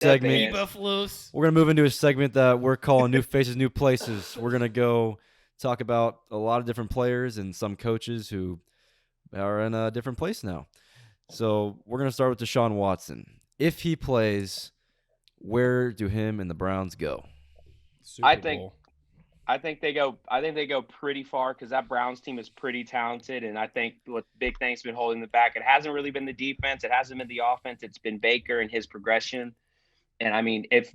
segment. Buffaloes. We're going to move into a segment that we're calling New Faces, New Places. We're going to go talk about a lot of different players and some coaches who are in a different place now. So we're going to start with Deshaun Watson. If he plays, where do him and the Browns go? I think they go pretty far because that Browns team is pretty talented, and I think what big thing's been holding them back. It hasn't really been the defense. It hasn't been the offense. It's been Baker and his progression. And I mean, if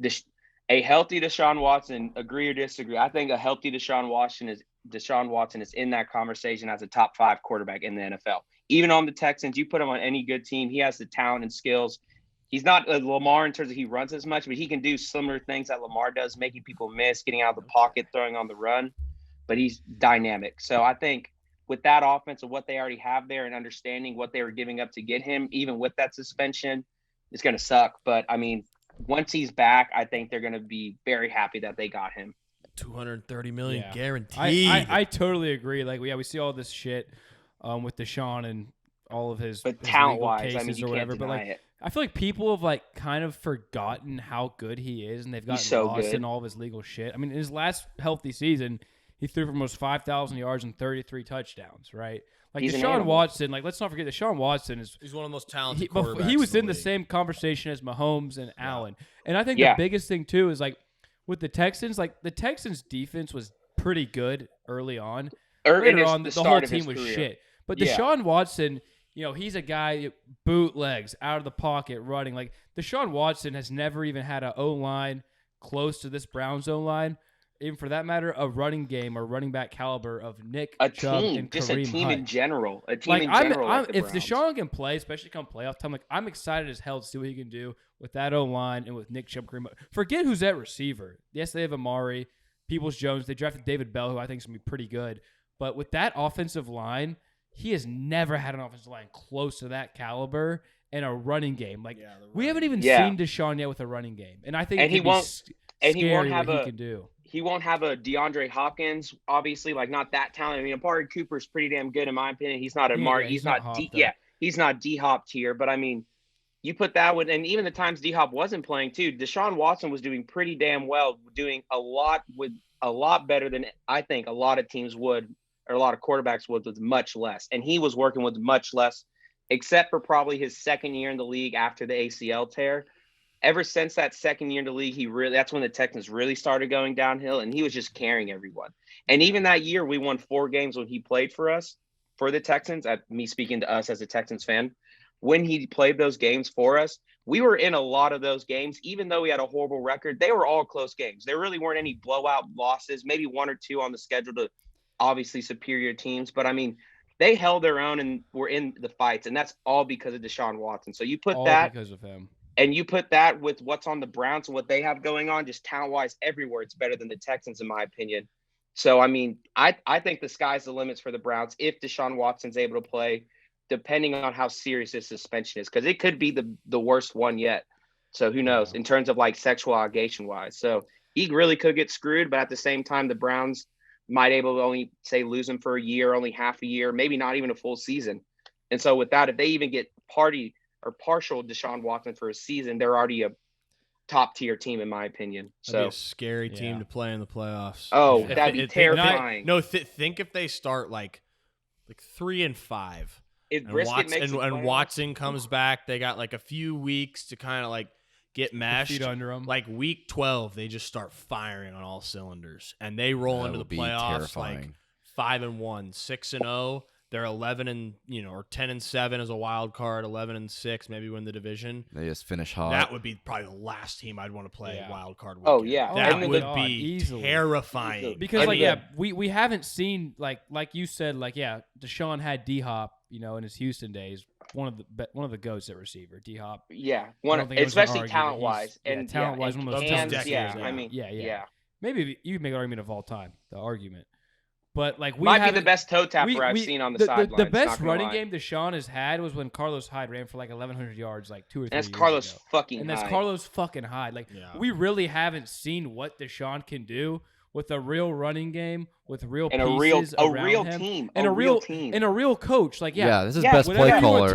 a healthy Deshaun Watson, agree or disagree, I think a healthy Deshaun Watson is in that conversation as a top 5 quarterback in the NFL. Even on the Texans, you put him on any good team, he has the talent and skills. He's not a Lamar in terms of he runs as much, but he can do similar things that Lamar does, making people miss, getting out of the pocket, throwing on the run. But he's dynamic. So I think with that offense and what they already have there and understanding what they were giving up to get him, even with that suspension, it's going to suck. But, I mean, once he's back, I think they're going to be very happy that they got him. $230 million guaranteed. I totally agree. Like, we see all this shit with Deshaun and all of his talent-wise, cases I mean, you or whatever. can't deny it. I feel like people have kind of forgotten how good he is, and they've gotten lost in all of his legal shit. I mean, in his last healthy season, he threw for almost 5,000 yards and 33 touchdowns, right? Like, Deshaun Watson, let's not forget, Deshaun Watson he's one of the most talented quarterbacks. He was in the league. same conversation as Mahomes and Allen. And I think the biggest thing, too, is, with the Texans, the Texans' defense was pretty good early on. Later on, the whole team was shit. But Deshaun Watson, he's a guy, bootlegs, out of the pocket, running. Deshaun Watson has never even had an O-line close to this Browns O-line. Even for that matter, a running game or running back caliber of Nick Chubb and Kareem just a team Hunt. in general. If Deshaun can play, especially come playoff time, I'm excited as hell to see what he can do with that O-line and with Nick Chubb, Kareem Hunt. Forget who's at receiver. Yes, they have Amari, Peoples-Jones. They drafted David Bell, who I think is going to be pretty good. But with that offensive line, he has never had an offensive line close to that caliber and a running game. We haven't even seen Deshaun yet with a running game. And I think he won't have what he can do. He won't have a DeAndre Hopkins, obviously, not that talented. I mean, Amari Cooper's pretty damn good in my opinion. He's not Amari. He's not D-Hop tier. But I mean, you put that with, and even the times D-Hop wasn't playing too, Deshaun Watson was doing pretty damn well, doing a lot better than I think a lot of teams would, or a lot of quarterbacks would, with much less. And he was working with much less, except for probably his second year in the league after the ACL tear. Ever since that second year in the league, that's when the Texans really started going downhill, and he was just carrying everyone. And even that year, we won 4 games when he played for us, for the Texans, me speaking to us as a Texans fan. When he played those games for us, we were in a lot of those games. Even though we had a horrible record, they were all close games. There really weren't any blowout losses, maybe 1 or 2 on the schedule to obviously superior teams. But, I mean, they held their own and were in the fights, and that's all because of Deshaun Watson. So you put that – because of him. And you put that with what's on the Browns and what they have going on, just talent-wise, everywhere, it's better than the Texans, in my opinion. So, I mean, I think the sky's the limits for the Browns if Deshaun Watson's able to play, depending on how serious his suspension is, because it could be the worst one yet. So who knows in terms of sexual allegation-wise. So he really could get screwed, but at the same time, the Browns might able to only, say, lose him for a year, only half a year, maybe not even a full season. And so with that, if they even get partial Deshaun Watson for a season, they're already a top-tier team, in my opinion. That'd be a scary team to play in the playoffs. Oh, that'd be terrifying. Think if they start 3-5, and Watson comes back, they got a few weeks to kind of get meshed. Feet under them. Week 12, they just start firing on all cylinders, and they roll into the playoffs 5-1, 6-0. They're 11 or 10-7 as a wild card, 11-6, maybe win the division. They just finish hot. That would be probably the last team I'd want to play a wild card with. Oh yeah, that would be easily terrifying. Because we haven't seen like you said Deshaun had D-Hop in his Houston days, one of the goats at receiver, D-Hop. Yeah, especially talent wise and talent wise, one of those decades. I mean, maybe you can make an argument of all time, the argument. But we might be the best toe tapper I've seen on the sidelines. The best running game Deshaun has had was when Carlos Hyde ran for 1,100 yards 2 or 3 years ago. And that's Carlos fucking Hyde. We really haven't seen what Deshaun can do with a real running game, with real and pieces a around real him, team, and a real team, and a real coach. Like, this is best play caller.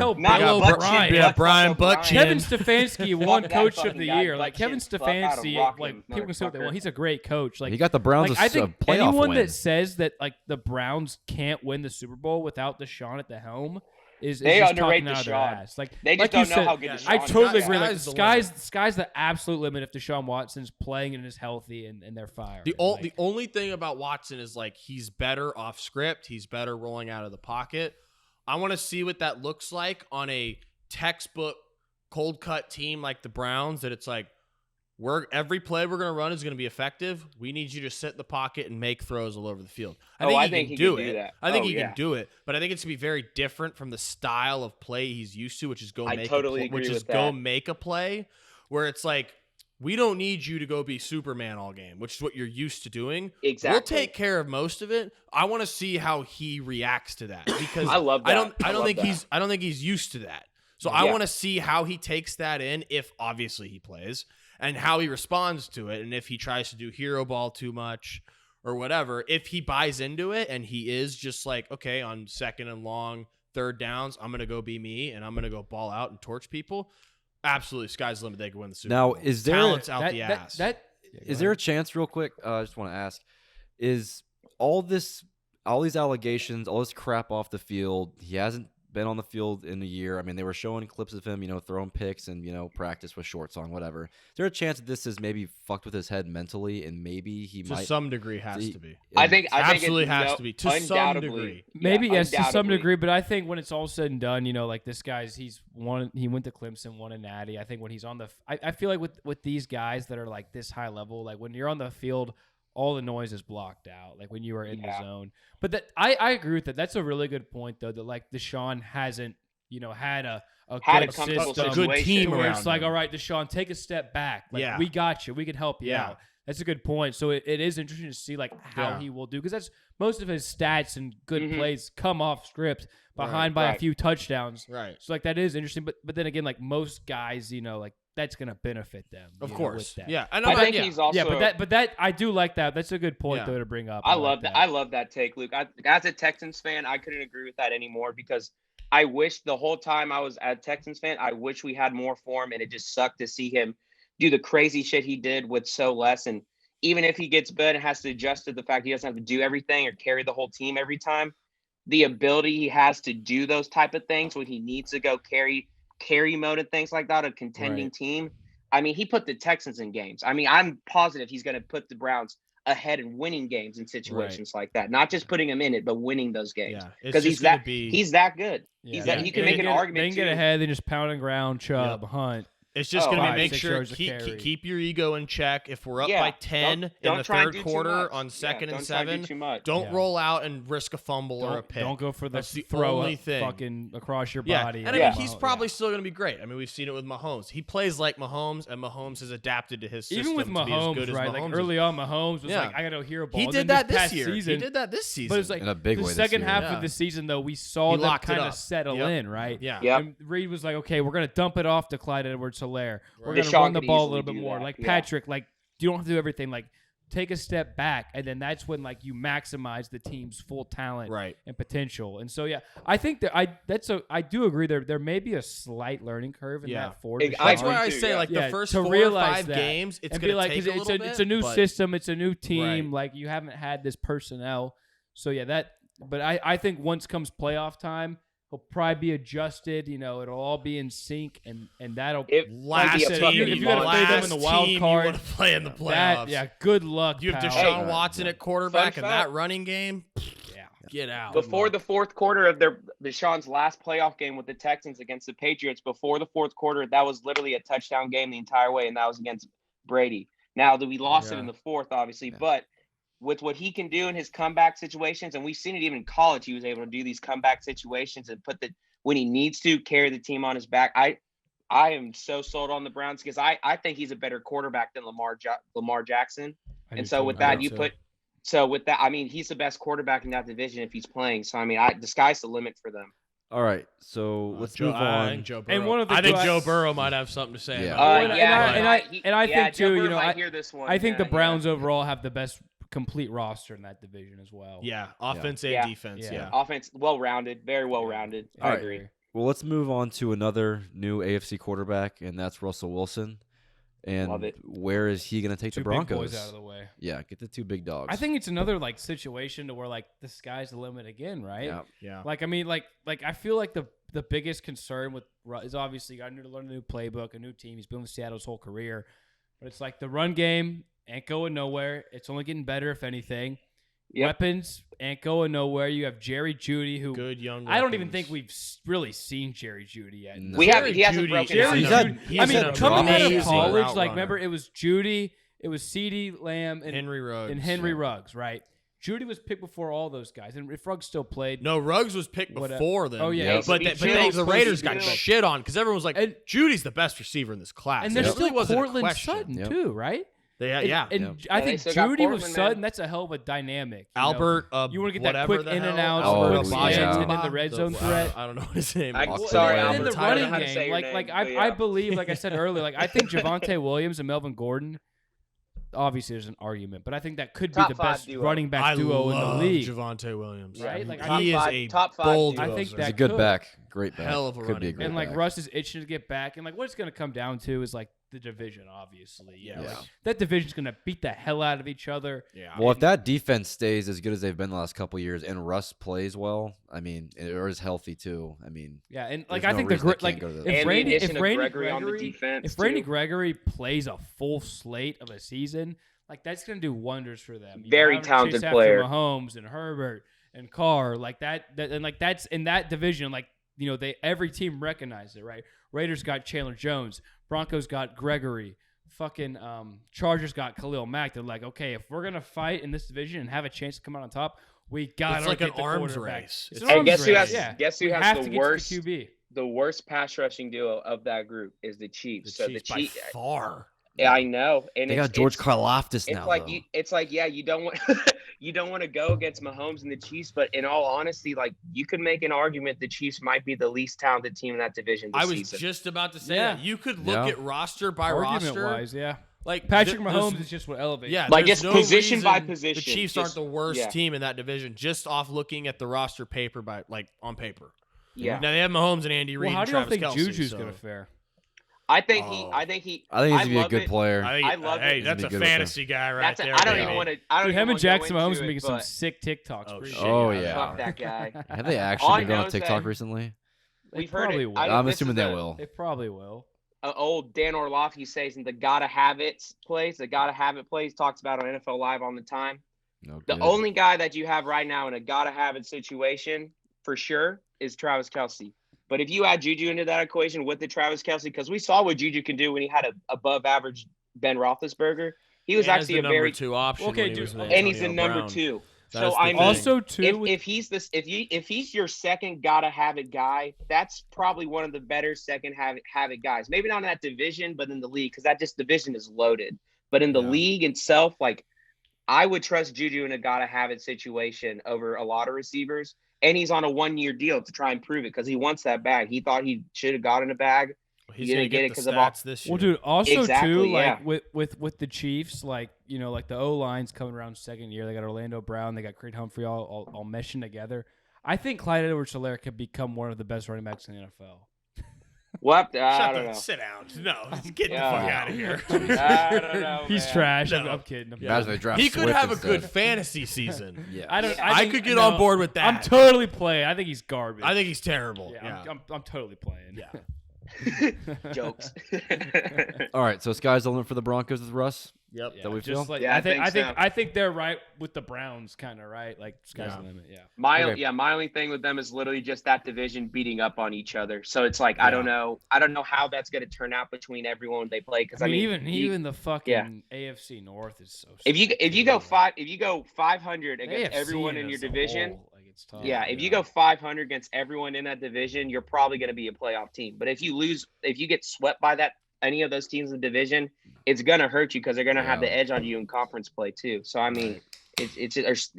Brian Butt Chin. Kevin Stefanski won Coach of the Year. Like Kevin Stefanski, like people can say what they want. He's a great coach. Like he got the Browns. I think a playoff anyone win. that says that like the Browns can't win the Super Bowl without Deshaun at the helm is they just underrate talking out of their Deshaun. ass. Like they just like don't know how good Deshaun is. I totally agree. Like sky's the absolute limit if Deshaun Watson's playing and is healthy and they're fired. The only thing about Watson is like he's better off script. He's better rolling out of the pocket. I want to see what that looks like on a textbook cold cut team like the Browns. That it's like every play we're going to run is going to be effective. We need you to sit in the pocket and make throws all over the field. I think he can do it. I think he can do it, but I think it's going to be very different from the style of play he's used to, which is go make a play, where it's like, we don't need you to go be Superman all game, which is what you're used to doing. Exactly. We'll take care of most of it. I want to see how he reacts to that because I love that. I don't think he's used to that. So I want to see how he takes that in, if obviously he plays, and how he responds to it, and if he tries to do hero ball too much or whatever. If he buys into it and he is just like, okay, on 2nd and long, 3rd downs, I'm going to go be me, and I'm going to go ball out and torch people, absolutely, sky's the limit. They could win the Super Bowl. Now, is there talent's out the ass? Is there a chance, real quick? I just want to ask: is all these allegations, all this crap off the field? He hasn't been on the field in a year. I mean, they were showing clips of him, throwing picks and practice with shorts on, whatever. Is there a chance that this has maybe fucked with his head mentally, and maybe he might? To some degree, has to be. I think absolutely has to be to some degree. Maybe yes, to some degree. But I think when it's all said and done, like this guy's he went to Clemson, won a natty. I think when he's on I feel like with these guys that are like this high level, like when you're on the field, all the noise is blocked out, like when you are in the zone. But that I agree with that. That's a really good point, though, that like Deshaun hasn't, had a good system, a good team where around it's like, him. all right, Deshaun, take a step back. Like, we got you. We can help you out. That's a good point. So it is interesting to see like how he will do, because that's most of his stats and good plays come off script behind by a few touchdowns. Right. So like that is interesting. But then again, like most guys, like that's gonna benefit them. Of course. With that. Yeah. I think he's also. Yeah, but that I do like that. That's a good point though to bring up. I love that. I love that take, Luke. As a Texans fan, I couldn't agree with that anymore, because I wish the whole time I was a Texans fan, I wish we had more for him, and it just sucked to see him do the crazy shit he did with so less. And even if he gets good and has to adjust to the fact he doesn't have to do everything or carry the whole team every time, the ability he has to do those type of things when he needs to go carry mode and things like that, a contending team. I mean, he put the Texans in games. I mean, I'm positive he's going to put the Browns ahead in winning games in situations like that. Not just putting them in it, but winning those games. Because he's that good. Yeah. He can make an argument. They can get ahead, then just pound and ground, Chubb, Hunt. It's just going to be make sure keep your ego in check. If we're up by 10 in the third quarter on 2nd and 7, don't roll out and risk a fumble or a pick. Don't go for the throw fucking across your body. And I mean, he's probably still going to be great. I mean, we've seen it with Mahomes. He plays like Mahomes, and Mahomes has adapted to his system. Even with Mahomes, to be as good as Mahomes. Like early on, Mahomes was like, I got to hear a ball. He did that this year. He did that this season. But it's like in a big way. The second half of the season, though, we saw them kind of settle in, right? Yeah. And Reed was like, okay, we're going to dump it off to Clyde Edwards-Helaire. We're going to run the ball a little bit more. Like Patrick, like you don't have to do everything. Like take a step back, and then that's when like you maximize the team's full talent and potential. And so I think that I do agree there may be a slight learning curve in that for Deshaun. That's why I say like the first 4 or 5 games, it's going to take a little bit. It's a new system, it's a new team. Like you haven't had this personnel. So but I think once comes playoff time, he'll probably be adjusted. It'll all be in sync, and that'll. If you got to play them in the wild card, you want to play in the playoffs. Good luck. You have Deshaun Watson at quarterback in that running game. Get out. Before the fourth quarter of Deshaun's last playoff game with the Texans against the Patriots, before the fourth quarter, that was literally a touchdown game the entire way, and that was against Brady. Now, we lost it in the fourth, obviously, but with what he can do in his comeback situations, and we've seen it even in college, he was able to do these comeback situations and when he needs to, carry the team on his back. I am so sold on the Browns, because I think he's a better quarterback than Lamar Jackson. And so with that, I mean, he's the best quarterback in that division if he's playing. So I mean, the sky's the limit for them. All right, so let's move on. I think Joe Burrow might have something to say. I think too. Joe Burrow might hear this one. I think the Browns overall have the best complete roster in that division as well. Yeah, offense and defense. Yeah. Offense, well-rounded, very well-rounded. I agree. Well, let's move on to another new AFC quarterback, and that's Russell Wilson. And where is he going to take the Broncos? Two big boys out of the way. Yeah, get the two big dogs. I think it's another like situation to where like the sky's the limit again, right? Yeah. Like I mean, like I feel like the biggest concern with is obviously got to learn a new playbook, a new team. He's been with Seattle his whole career, but it's like the run game ain't going nowhere. It's only getting better, if anything. Yep. Weapons ain't going nowhere. You have Jerry Jeudy, who good young. I don't even think we've really seen Jerry Jeudy yet. No. He hasn't broken out. Coming out of college, like remember it was Jeudy, it was CeeDee Lamb, and Henry Ruggs, right? Jeudy was picked before all those guys, and if Ruggs still played, no, Ruggs was picked before them. Oh yeah, but the Raiders got shit on because everyone was like, Judy's the best receiver in this class, and there's still Cortland Sutton too, right? And I think Jeudy with Sutton, that's a hell of a dynamic. Albert, you want to get that quick in and out, quick slants, and then the red zone threat. I don't know what his name is. Sorry, and Albert. then the running game, I believe, like I said earlier, like I think Javonte Williams and Melvin Gordon. Obviously, there's an argument, but I think that could be the best running back duo in the league. Javonte Williams, right? Like he is a top 5. I think he's a good back, great back. Hell of a running back. And like Russ is itching to get back, and like what it's going to come down to is like the division, obviously. Yeah. Like, that division's going to beat the hell out of each other. Yeah. Well, if that defense stays as good as they've been the last couple of years, and Russ plays well, I mean, or is healthy too. I mean, yeah, and like I think if Randy Gregory plays a full slate of a season, like that's going to do wonders for them. Very talented player. Mahomes and Herbert and Carr, like that, and like that's in that division. Like every team recognized it, right? Raiders got Chandler Jones, Broncos got Gregory, fucking Chargers got Khalil Mack. They're like, okay, if we're gonna fight in this division and have a chance to come out on top, we got to like get an arms race. And guess who has the worst pass rushing duo of that group is the Chiefs. The Chiefs by far. Yeah, I know. And they got George Karlaftis now. You don't want you don't want to go against Mahomes and the Chiefs, but in all honesty, like you could make an argument the Chiefs might be the least talented team in that division this season. Just about to say that. You could look at roster by roster. Wise, like Patrick Mahomes is just what elevates. Yeah, like just position by position. The Chiefs aren't the worst team in that division just off looking at the roster paper on paper. Yeah. Now they have Mahomes and Andy Reid. Well, how do you think Kelsey, Juju's gonna fare? I think he's gonna be a good player. I love it. Hey, that's a fantasy guy right there. I don't even want to. Him and Jackson Mahomes are making some sick TikToks. Oh yeah. Fuck that guy. Have they actually been going on TikTok recently? We've heard it. I'm assuming they will. They probably will. Old Dan Orlovsky says in the Gotta Have It plays talks about on NFL Live all the time. The only guy that you have right now in a Gotta Have It situation for sure is Travis Kelce. But if you add Juju into that equation with the Travis Kelce, because we saw what Juju can do when he had an above-average Ben Roethlisberger, he was actually a very 2 option. Okay, dude, and he's the number 2. So I mean, also too, if he's your second gotta have it guy, that's probably one of the better second have it guys. Maybe not in that division, but in the league, because that division is loaded. But in the league itself, like I would trust Juju in a gotta have it situation over a lot of receivers. And he's on a 1-year deal to try and prove it because he wants that bag. He thought he should have gotten a bag. He's gonna get it because of all this year. Well, dude, also too, like with the Chiefs, like like the O line's coming around second year. They got Orlando Brown, they got Creed Humphrey, all meshing together. I think Clyde Edwards-Helaire could become one of the best running backs in the NFL. What? I don't know. Sit down. No, get the fuck out of here. I don't know. He's trash. No. I'm kidding. He could have a good fantasy season. I could get on board with that. I'm totally playing. I think he's garbage. I think he's terrible. I'm totally playing. Yeah. Jokes. All right, so sky's the limit for the Broncos with Russ. Yep. That we feel. I think they're right with the Browns, kind of right. Like sky's the limit. Yeah. My only thing with them is literally just that division beating up on each other. So it's like I don't know how that's going to turn out between everyone they play. Because even the fucking AFC North is so. If you go 500 against everyone in your division. It's tough. Yeah, if you go 500 against everyone in that division, you're probably going to be a playoff team. But if you get swept by any of those teams in the division, it's going to hurt you because they're going to have the edge on you in conference play too. So I mean, so it's just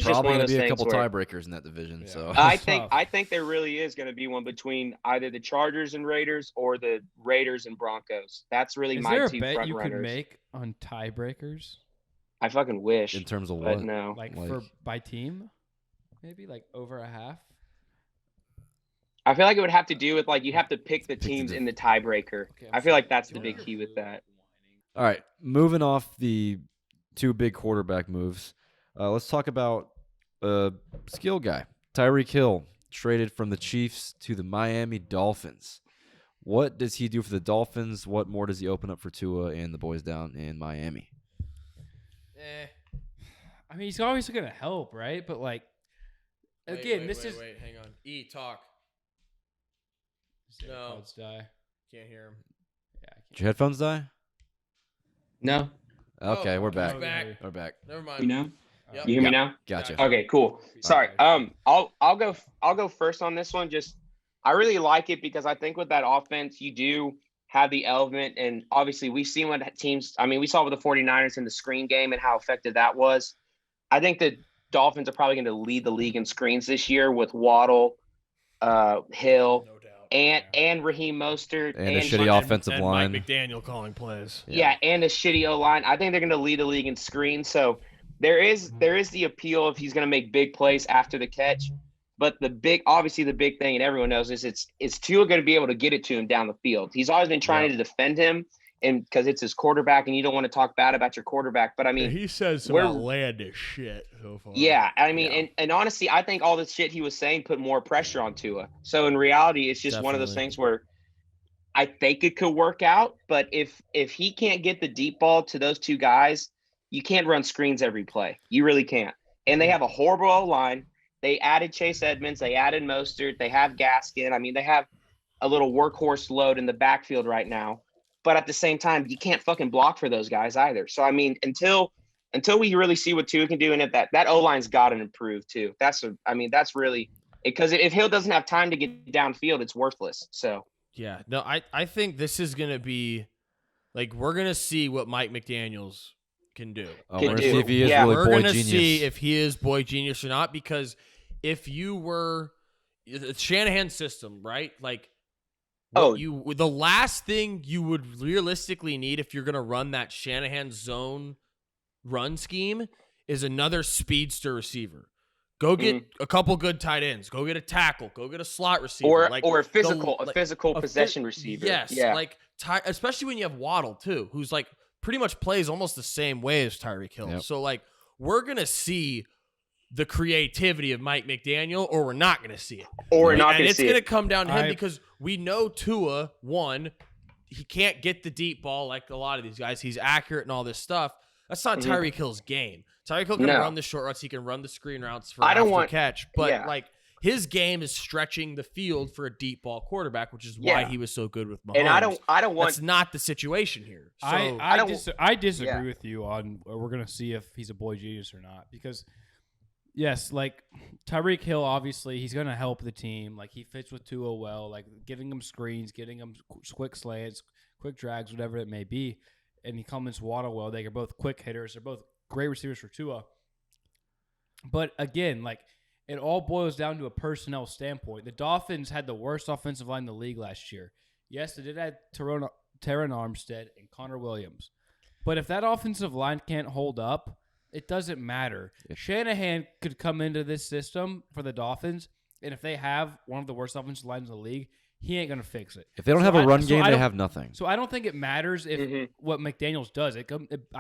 probably one of those be things. A couple tiebreakers in that division. Yeah. So I think there really is going to be one between either the Chargers and Raiders or the Raiders and Broncos. That's really my two front runners. You could make on tiebreakers? I fucking wish. In terms of but what? No. Like for by team, maybe like over a half. I feel like it would have to do with like you have to pick the teams in the tiebreaker. Okay, I feel like that's the big key with that. All right, moving off the two big quarterback moves, let's talk about skill guy Tyreek Hill traded from the Chiefs to the Miami Dolphins. What does he do for the Dolphins? What more does he open up for Tua and the boys down in Miami? I mean, he's obviously gonna help, right? But like, again, wait, hang on. Talk. No. Headphones die. Can't hear him. Yeah. Did your headphones die? No. Okay, we're back. We're back. Never mind. You know? Yep. You hear me now? Gotcha. Okay, cool. Sorry. I'll go first on this one. Just I really like it because I think with that offense, you do have the element, and obviously we've seen what teams. I mean, we saw with the 49ers in the screen game and how effective that was. I think the Dolphins are probably going to lead the league in screens this year with Waddle, Hill. No doubt. And Raheem Mostert and a shitty offensive line. Mike McDaniel calling plays. Yeah, and a shitty O-line. I think they're going to lead the league in screens. So there is the appeal if he's going to make big plays after the catch. But obviously the big thing, and everyone knows this, it's Tua going to be able to get it to him down the field. He's always been trying to defend him, and because it's his quarterback, and you don't want to talk bad about your quarterback. But I mean, he says some outlandish shit so far. Yeah, I mean, and honestly, I think all the shit he was saying put more pressure on Tua. So in reality, it's just one of those things where I think it could work out. But if he can't get the deep ball to those two guys, you can't run screens every play. You really can't. And they have a horrible O-line. They added Chase Edmonds. They added Mostert. They have Gaskin. I mean, they have a little workhorse load in the backfield right now. But at the same time, you can't fucking block for those guys either. So, I mean, until we really see what Tua can do, and if that O-line's got to improve too. That's really – because if Hill doesn't have time to get downfield, it's worthless. So yeah. No, I think this is going to be – like we're going to see what Mike McDaniels can do. We're going to see if he is really boy genius. We're going to see if he is boy genius or not, because if you were it's Shanahan's system, right? Like the last thing you would realistically need if you're going to run that Shanahan zone run scheme is another speedster receiver. Go get a couple good tight ends. Go get a tackle. Go get a slot receiver. Or a physical possession receiver. Yes. Yeah. Like especially when you have Waddle too, who's like pretty much plays almost the same way as Tyreek Hill. Yep. So like we're gonna see the creativity of Mike McDaniel, or we're not gonna see it. And it's gonna come down to him because we know Tua, one, he can't get the deep ball like a lot of these guys. He's accurate and all this stuff. That's not Tyreek Hill's game. Tyreek Hill can run the short routes. He can run the screen routes for catch. But like his game is stretching the field for a deep ball quarterback, which is why he was so good with Mahomes. And I don't want. That's not the situation here. So I disagree with you on. We're gonna see if he's a boy genius or not, because yes, like Tyreek Hill, obviously he's gonna help the team. Like he fits with Tua well, like giving him screens, getting him quick slants, quick drags, whatever it may be. And he complements Waddle well. They are both quick hitters. They're both great receivers for Tua. But again, like it all boils down to a personnel standpoint. The Dolphins had the worst offensive line in the league last year. Yes, they did have Teron Armstead and Connor Williams. But if that offensive line can't hold up, it doesn't matter. Shanahan could come into this system for the Dolphins, and if they have one of the worst offensive lines in the league, he ain't going to fix it. If they don't have a run game, they have nothing. So I don't think it matters if what McDaniels does. I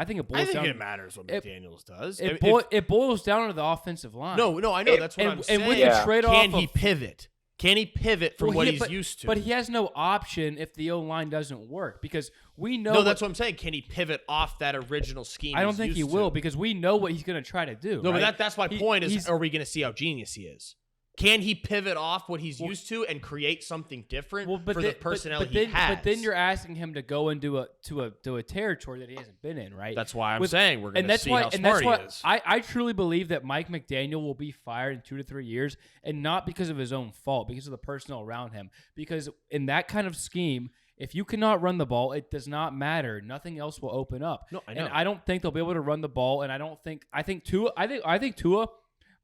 think it matters what McDaniels does. It boils down to the offensive line. No, I know. That's what I'm saying. And with the trade-off, can he pivot? Can he pivot from what he's used to? But he has no option if the O-line doesn't work, because we know. No, that's what I'm saying. Can he pivot off that original scheme? I don't think he will, because we know what he's going to try to do. No, but that's my point. Are we going to see how genius he is? Can he pivot off what he's used to and create something different for the personnel he has? But then you're asking him to go into a territory that he hasn't been in, right? That's why I'm saying we're going to see how smart he is. I truly believe that Mike McDaniel will be fired in 2 to 3 years, and not because of his own fault, because of the personnel around him. Because in that kind of scheme, if you cannot run the ball, it does not matter. Nothing else will open up. No, I know. And I don't think they'll be able to run the ball, and I think Tua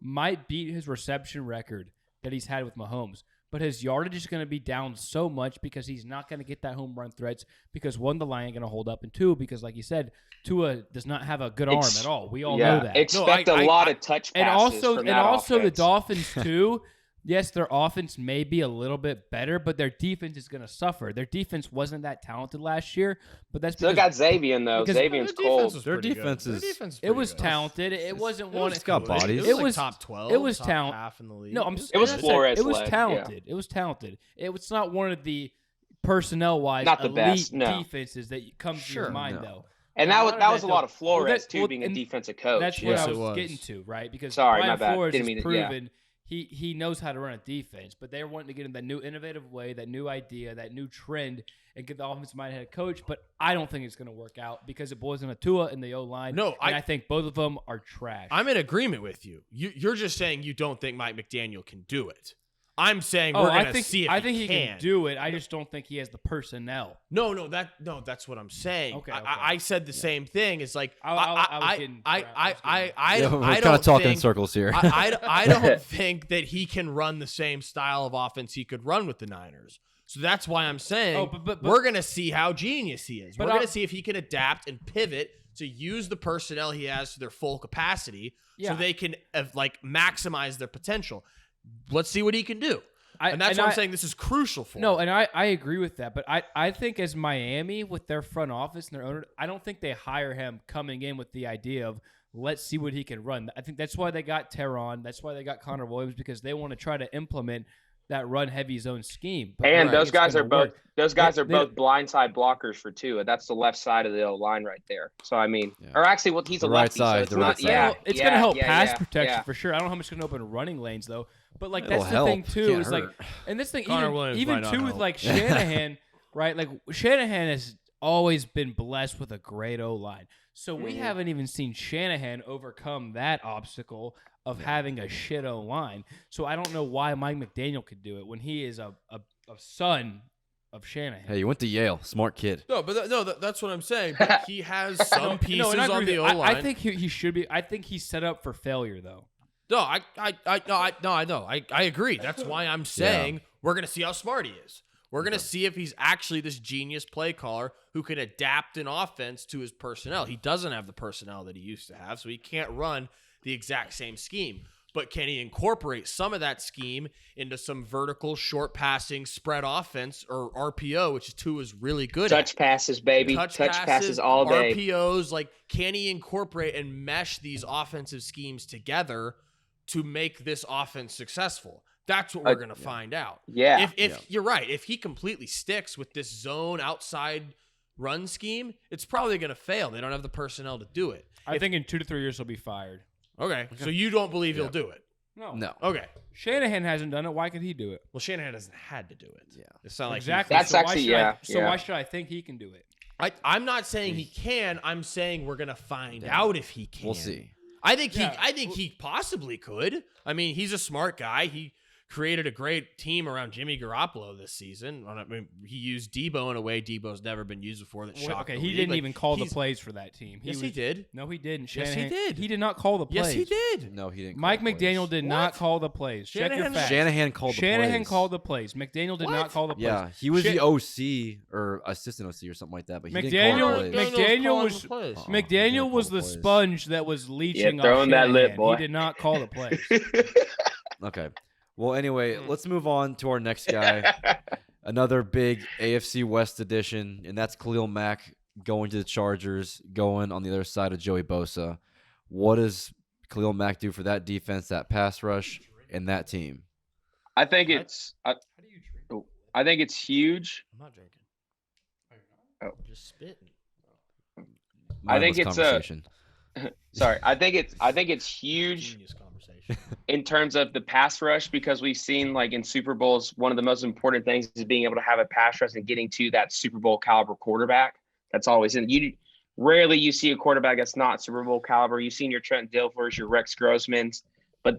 might beat his reception record that he's had with Mahomes. but his yardage is going to be down so much because he's not going to get that home run threats because, one, the line ain't going to hold up, and two, because like you said, Tua does not have a good arm at all. We all know that. Expect a lot of touch passes from that also offense. The Dolphins too. Yes, their offense may be a little bit better, but their defense is going to suffer. Their defense wasn't that talented last year, but that's because... Still got Xavier, though. Xavier's cold. Their defense is... It was talented. It wasn't one... It's got bodies. It was top 12, it was top talent. half in the league. No, it was Flores. It was talented. It was talented. It was not one of the personnel-wise not the elite best, no. defenses that comes to your mind, though. And that was a lot of Flores, being a defensive coach. That's what I was getting to, right? Because Sorry, Brian my bad. Flores Didn't has mean proven he knows how to run a defense, but they're wanting to get him that new innovative way, that new idea, that new trend, and get the offensive minded head coach. But I don't think it's going to work out because it boils into Tua and the O-line. No, I think both of them are trash. I'm in agreement with you. You're just saying you don't think Mike McDaniel can do it. I'm saying we're going to see if I think he can. can do it. I just don't think he has the personnel. No, that's what I'm saying. Okay. I said the same thing. It's like I We're don't kind of talking in think, circles here. I don't think that he can run the same style of offense he could run with the Niners. So that's why I'm saying but we're going to see how genius he is. But we're going to see if he can adapt and pivot to use the personnel he has to their full capacity so they can maximize their potential. Let's see what he can do. And that's why I'm saying this is crucial for him. No, and I agree with that. But I think as Miami, with their front office and their owner, I don't think they hire him coming in with the idea of let's see what he can run. I think that's why they got Teron. That's why they got Connor Williams, because they want to try to implement that run-heavy zone scheme. But and those guys are both blindside blockers for Tua. That's the left side of the line right there. So I mean, or actually, he's a lefty. Side, so it's it's going to help pass protection for sure. I don't know how much it's going to open running lanes though. But that's the thing too. Is and this thing even too with Shanahan, right? Like Shanahan has always been blessed with a great O-line. So we haven't even seen Shanahan overcome that obstacle of having a shit O-line. So I don't know why Mike McDaniel could do it when he is a son of Shanahan. Hey, you went to Yale. Smart kid. No, but that's what I'm saying. But he has some pieces on the O-line. I think he should be. I think he's set up for failure, though. No, I know. I agree. That's why I'm saying we're going to see how smart he is. We're going to see if he's actually this genius play caller who can adapt an offense to his personnel. He doesn't have the personnel that he used to have, so he can't run the exact same scheme. But can he incorporate some of that scheme into some vertical, short passing, spread offense, or RPO, which Tua is really good at? Touch passes, baby. Touch passes all day. RPOs, can he incorporate and mesh these offensive schemes together to make this offense successful? That's what we're going to find out. Yeah. If you're right, if he completely sticks with this zone outside run scheme, it's probably going to fail. They don't have the personnel to do it. I think in 2 to 3 years he'll be fired. Okay. So you don't believe he'll do it? No. Okay. Shanahan hasn't done it. Why could he do it? Well, Shanahan hasn't had to do it. Yeah. It's not exactly. That's actually why should I think he can do it? I'm not saying he can. I'm saying we're gonna find out if he can. We'll see. I think he possibly could. I mean, he's a smart guy. He created a great team around Jimmy Garoppolo this season. I mean, he used Debo in a way Debo's never been used before. That shocked the he league. didn't even call the plays for that team. He did. No, he didn't. Yes, he did. He did not call the plays. Yes, he did. No, he didn't. Mike McDaniel did not call the plays. Check your facts. Shanahan called the plays. Shanahan called the plays. McDaniel did not call the plays. Yeah, he was the OC or assistant OC or something like that. But he didn't call the plays. McDaniel was the sponge that was leeching off throwing that lip, boy. He did not call the plays. Okay. Well, anyway, let's move on to our next guy. Another big AFC West edition, and that's Khalil Mack going to the Chargers, going on the other side of Joey Bosa. What does Khalil Mack do for that defense, that pass rush, and that team? I think it's huge. I'm not drinking. Oh. I'm just spitting. I think it's sorry. I think it's huge. Genius conversation. In terms of the pass rush, because we've seen in Super Bowls, one of the most important things is being able to have a pass rush and getting to that Super Bowl caliber quarterback. That's always in. Rarely you see a quarterback that's not Super Bowl caliber. You've seen your Trent Dilfers, your Rex Grossmans, but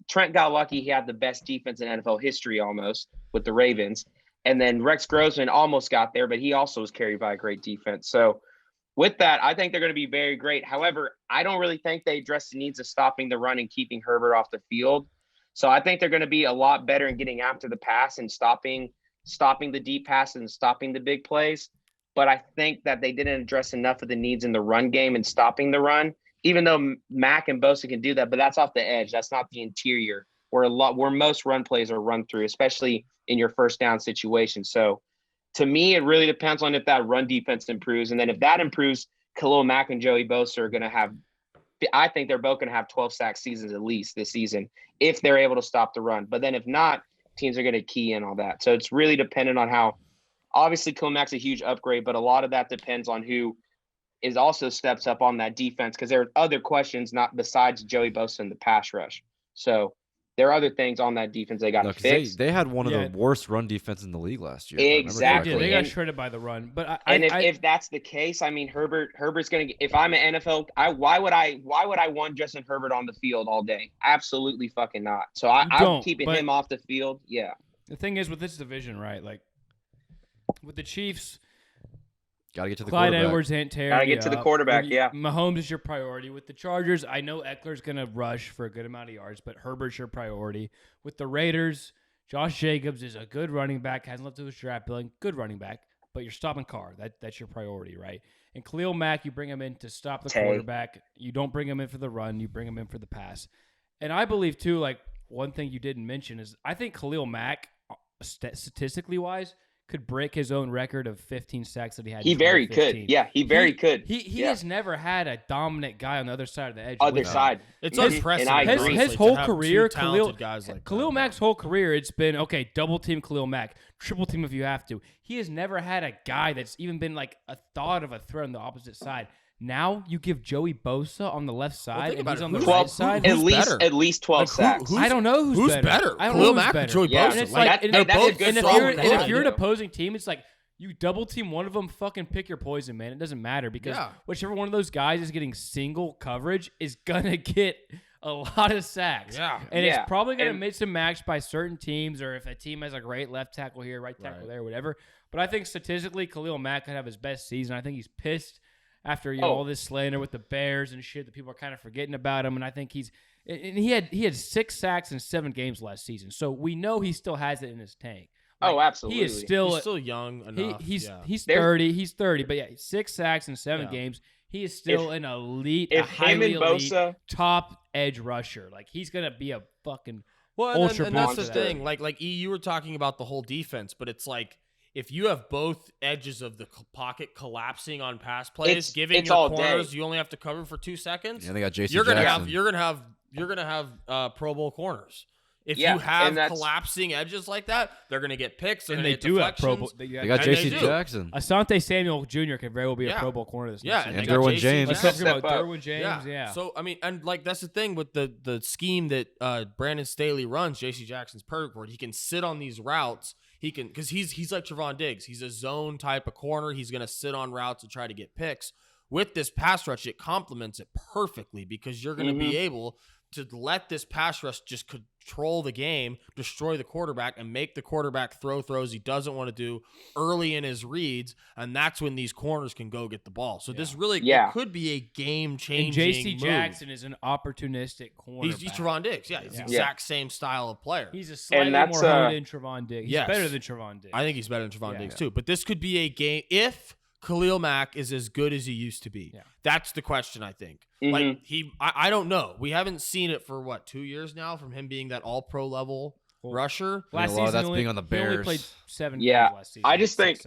Trent got lucky. He had the best defense in NFL history almost with the Ravens. And then Rex Grossman almost got there, but he also was carried by a great defense. So with that, I think they're going to be very great. However, I don't really think they address the needs of stopping the run and keeping Herbert off the field. So I think they're going to be a lot better in getting after the pass and stopping the deep passes and stopping the big plays. But I think that they didn't address enough of the needs in the run game and stopping the run, even though Mack and Bosa can do that, but that's off the edge. That's not the interior where most run plays are run through, especially in your first down situation. So to me, it really depends on if that run defense improves. And then if that improves, Khalil Mack and Joey Bosa are going to have, I think they're both going to have 12 sack seasons at least this season if they're able to stop the run. But then if not, teams are going to key in on that. So it's really dependent on how, obviously Khalil Mack's a huge upgrade, but a lot of that depends on who is also steps up on that defense, because there are other questions not besides Joey Bosa and the pass rush. So there are other things on that defense they got to fix. They had one of the worst run defenses in the league last year. Exactly. They got shredded by the run. But if that's the case, I mean, Herbert's going to – if I'm an NFL – why would I want Justin Herbert on the field all day? Absolutely fucking not. So I'm keeping him off the field. Yeah. The thing is with this division, right, like with the Chiefs – Gotta get to the Clyde quarterback. Edwards ain't tearing Gotta get to the quarterback, yeah. Mahomes is your priority. With the Chargers, I know Eckler's going to rush for a good amount of yards, but Herbert's your priority. With the Raiders, Josh Jacobs is a good running back, hasn't lived to his draft billing, good running back, but you're stopping Carr. That's your priority, right? And Khalil Mack, you bring him in to stop the quarterback. You don't bring him in for the run. You bring him in for the pass. And I believe, too, like one thing you didn't mention is I think Khalil Mack, statistically wise, could break his own record of 15 sacks that he had. He very could. Yeah, he could. He has never had a dominant guy on the other side of the edge. It's unprecedented. And I agree. His whole career, Khalil Mack's whole career, it's been, okay, double team Khalil Mack, triple team if you have to. He has never had a guy that's even been like a thought of a threat on the opposite side. Now you give Joey Bosa on the left side and he's on the right side. At least 12 sacks. I don't know who's better. I don't know who's better. Joey Bosa. And it's like, and if you're an opposing team, it's like you double team one of them, fucking pick your poison, man. It doesn't matter because whichever one of those guys is getting single coverage is gonna get a lot of sacks. Yeah. And it's probably gonna mix and match by certain teams, or if a team has a great left tackle here, right tackle there, whatever. But I think statistically, Khalil Mack could have his best season. I think he's pissed after all this slander with the Bears and shit that people are kind of forgetting about him. And I think he had 6 sacks in 7 games last season. So we know he still has it in his tank. Like, absolutely. He's still young enough. He's 30. He's 30. But 6 sacks in 7 games. He is still an elite, a highly elite, top edge rusher. Like he's gonna be a fucking ultra. And that's the thing. Like you were talking about the whole defense, but it's like, if you have both edges of the pocket collapsing on pass plays, giving your corners, you only have to cover for 2 seconds. Yeah, they got J.C. Jackson. You're gonna have Pro Bowl corners. If you have collapsing edges like that, they're gonna get picks. And they do have Pro Bowl. They got J.C. Jackson. Asante Samuel Jr. could very well be a Pro Bowl corner this year. And Derwin James. Let's talk about Derwin James. Yeah. So I mean, and like that's the thing with the scheme that Brandon Staley runs. J.C. Jackson's perfect for it. He can sit on these routes. He can, because he's like Trevon Diggs. He's a zone type of corner. He's going to sit on routes and try to get picks. With this pass rush, it complements it perfectly because you're going to be able to let this pass rush just control the game, destroy the quarterback, and make the quarterback throw throws he doesn't want to do early in his reads, and that's when these corners can go get the ball. So this really could be a game-changing J.C. Jackson is an opportunistic cornerback. He's Trevon Diggs. Yeah, he's the exact same style of player. He's a slightly more honed in Trevon Diggs. He's better than Trevon Diggs. I think he's better than Trevon Diggs, too. But this could be a game if Khalil Mack is as good as he used to be. Yeah. That's the question, I think. Like I don't know. We haven't seen it for 2 years now from him being that all-pro level rusher. Last season, that's being on the Bears. He only played 7 games last season. I just think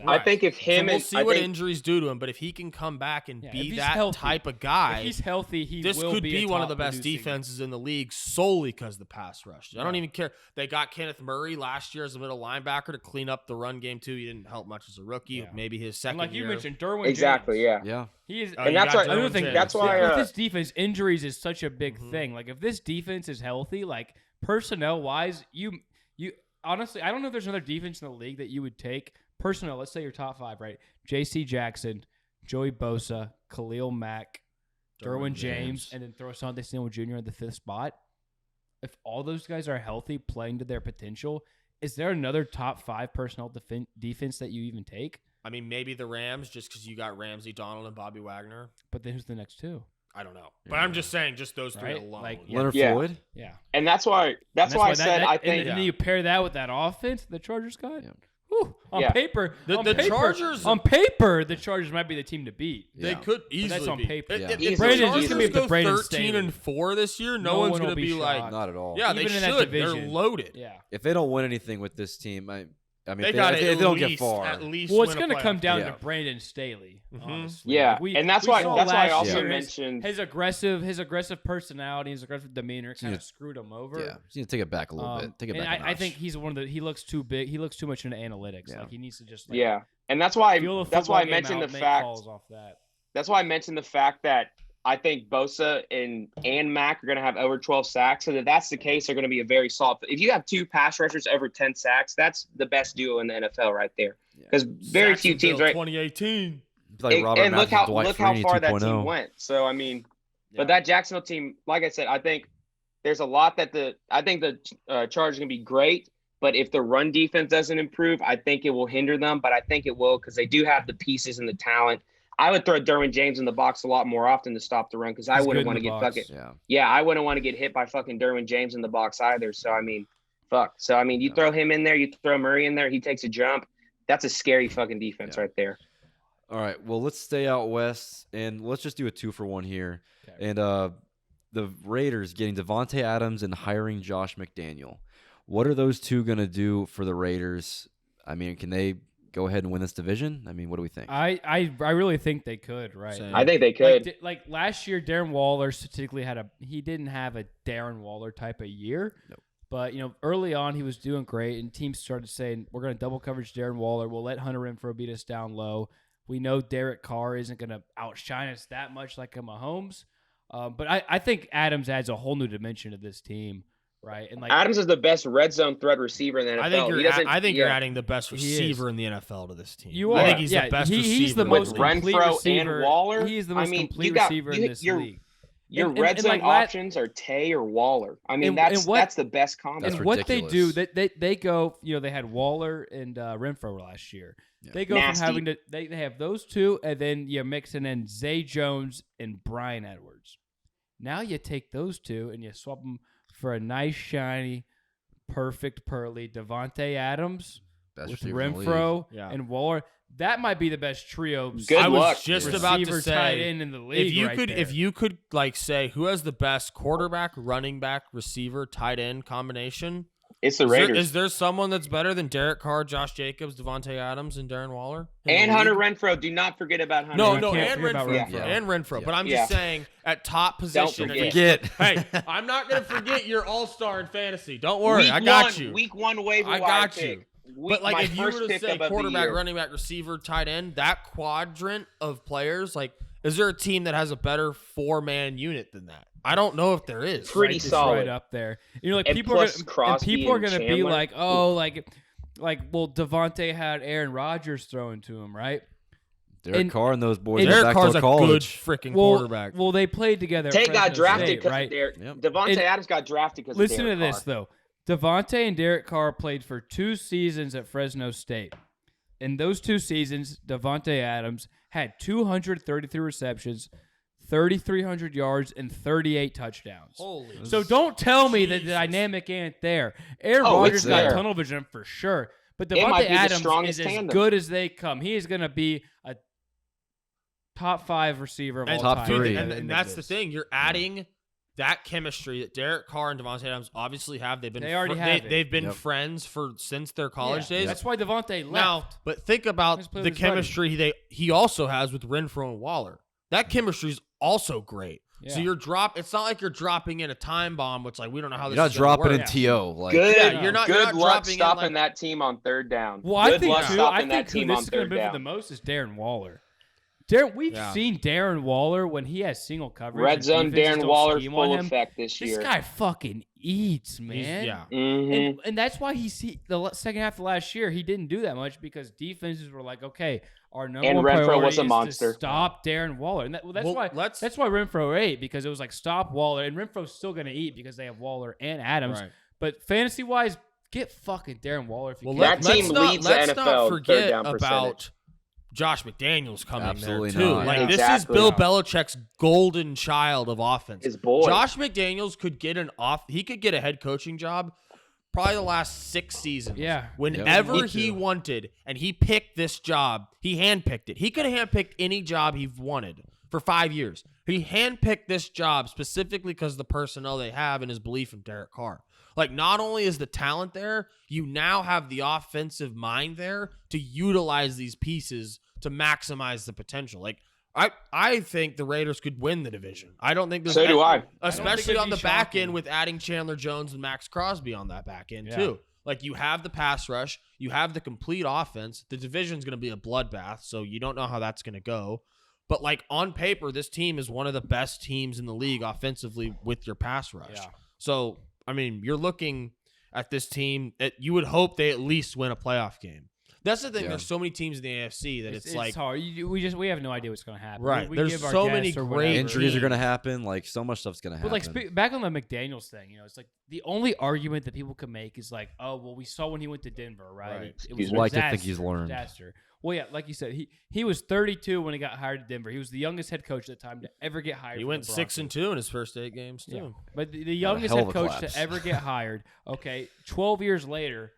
if him we'll see what injuries do to him, but if he can come back and be that type of guy, if he's healthy, this could be one of the best defenses in the league solely because of the pass rush. I don't even care. They got Kenneth Murray last year as a middle linebacker to clean up the run game too. He didn't help much as a rookie. Maybe his second year. Like you mentioned, Derwin exactly, James. Yeah. He is, and that's why another thing. That's why with this defense, injuries is such a big thing. Like if this defense is healthy, like personnel wise, you honestly, I don't know if there's another defense in the league that you would take. Personnel, let's say your top 5, right? J.C. Jackson, Joey Bosa, Khalil Mack, Derwin James, and then throw Asante Samuel Jr. in the 5th spot. If all those guys are healthy, playing to their potential, is there another top 5 personnel defense that you even take? I mean, maybe the Rams, just because you got Ramsey, Donald, and Bobby Wagner. But then who's the next 2? I don't know. But I'm just saying, just those three alone. Like, Leonard Floyd? Yeah. And that's why I said I think. And then you pair that with that offense the Chargers got. Yeah. Whew, on paper, Chargers. On paper, the Chargers might be the team to beat. They could easily. But that's on paper. If the Chargers go 13-4 this year, no one's going to be like, not at all. Yeah, even they in should. That division, they're loaded. Yeah. If they don't win anything with this team, I mean, they don't get far. At least it's going to come down to Brandon Staley, honestly. Yeah, and that's why I also year, mentioned his aggressive personality, his aggressive demeanor kind of screwed him over. Yeah, you need to take it back a little bit. Take it back. I think he's he looks too big. He looks too much into analytics. Like he needs to just and that's why I mentioned the fact. That's why I mentioned the fact that I think Bosa and Mack are going to have over 12 sacks. So that's the case, they're going to be a very solid. If you have two pass rushers over 10 sacks, that's the best duo in the NFL right there. Because very few teams, right? 2018. Like and look how far that team went. So I mean, but that Jacksonville team, like I said, I think there's a lot that the Chargers are going to be great. But if the run defense doesn't improve, I think it will hinder them. But I think it will because they do have the pieces and the talent. I would throw Derwin James in the box a lot more often to stop the run because I wouldn't want to get fucking I wouldn't want to get hit by fucking Derwin James in the box either. So I mean, So I mean, you throw him in there, you throw Murray in there, he takes a jump. That's a scary fucking defense right there. All right, well, let's stay out west and let's just do a 2-for-1 here. Okay. And the Raiders getting Davante Adams and hiring Josh McDaniel. What are those two gonna do for the Raiders? I mean, can they go ahead and win this division? I mean, what do we think? I really think they could, right? Same. I think they could. Like last year, Darren Waller statistically he didn't have a Darren Waller type of year. Nope. But, early on he was doing great, and teams started saying, we're going to double coverage Darren Waller. We'll let Hunter Renfrow beat us down low. We know Derek Carr isn't going to outshine us that much like a Mahomes. But I think Adams adds a whole new dimension to this team. Right, and Adams is the best red zone threat receiver in the NFL. I think you're adding the best receiver in the NFL to this team. You are. I think he's the best receiver. He's the most complete receiver. And Waller. He's the most complete receiver in this league. Your red zone options are Tay or Waller. I mean, that's the best combo. And what they do, they go. They had Waller and Renfrow last year. Yeah. They go from having to they have those two, and then you're mixing in Zay Jones and Bryan Edwards. Now you take those two and you swap them for a nice, shiny, perfect, pearly Davante Adams with Renfrow and Waller. That might be the best trio. I was just about to say, tight end in the league. If you could say who has the best quarterback, running back, receiver, tight end combination, it's the Raiders. Is there someone that's better than Derek Carr, Josh Jacobs, Davante Adams, and Darren Waller? And Hunter Renfrow. Do not forget about Hunter. No, and Renfrow. Yeah. And Renfrow. Yeah. But I'm just saying, at top position. Don't forget. Hey, I'm not going to forget your all-star in fantasy. Don't worry. I got you. Week 1 waiver wire I got pick. you. But if you were to say quarterback, running back, receiver, tight end, that quadrant of players, is there a team that has a better 4-man unit than that? I don't know if there is. Pretty solid. Right up there. People are going to be like, well, Davante had Aaron Rodgers throwing to him, right? Derek Carr and those boys. Derek Carr's a good freaking quarterback. Well, they played together. Tay got drafted because right? Davante Adams got drafted because Listen to this, though. Davante and Derek Carr played for 2 seasons at Fresno State. In those 2 seasons, Davante Adams had 233 receptions, 3,300 yards, and 38 touchdowns. Holy! So don't tell me that the dynamic ain't there. Aaron Rodgers got tunnel vision for sure, but Davante Adams is as good as they come. He is going to be a top 5 receiver of all top time. 3. And that's the thing. You're adding that chemistry that Derek Carr and Davante Adams obviously have. They've been friends since their college days. That's why Davante left. Now, but think about the chemistry he also has with Renfrow and Waller. That chemistry is also great. Yeah. So it's not like you're dropping in a time bomb, which we don't know how this is going to work. You're not dropping in TO. You're not luck stopping that team on 3rd down. Well, I think who this is going to benefit the most is Darren Waller. We've seen Darren Waller when he has single coverage. Red zone Darren Waller's full effect this year. This guy fucking eats, man. Mm-hmm. And that's why the second half of last year, he didn't do that much because defenses were like, okay, our number one priority was a monster. To stop Darren Waller. And that's why Renfrow ate, because it was like, stop Waller. And Renfrow's still going to eat because they have Waller and Adams. Right. But fantasy-wise, get fucking Darren Waller if you can. That team leads the NFL. Let's not forget about Josh McDaniels coming Absolutely there too. not. Like Exactly. this is Bill Belichick's golden child of offense. His boy. Josh McDaniels could get he could get a head coaching job probably the last 6 seasons. Yeah. Whenever he wanted, and he picked this job, he handpicked it. He could have handpicked any job he wanted for 5 years. He handpicked this job specifically because of the personnel they have and his belief in Derek Carr. Like, not only is the talent there, you now have the offensive mind there to utilize these pieces to maximize the potential. Like, I think the Raiders could win the division. I don't think there's So do I. Especially on the back shocking. end with adding Chandler Jones and Max Crosby on that back end too. Like, you have the pass rush, you have the complete offense. The division's going to be a bloodbath, so you don't know how that's going to go. But, like, on paper, this team is one of the best teams in the league offensively with your pass rush. Yeah. So, I mean, you're looking at this team that you would hope they at least win a playoff game. That's the thing. Yeah. There's so many teams in the AFC that it's like hard. We have no idea what's going to happen. Right. We There's give our so guess many or great whatever. Injuries are going to happen. Like, so much stuff's going to happen. But like back on the McDaniels thing, it's like the only argument that people can make is like, oh well, we saw when he went to Denver, right? It was He'd like to think he's learned. Disaster. Well, yeah, like you said, he was 32 when he got hired at Denver. He was the youngest head coach at the time to ever get hired. He went 6-2 in his first 8 games too. Yeah. But the youngest hell head of a coach collapse. to ever get hired. Okay, 12 years later,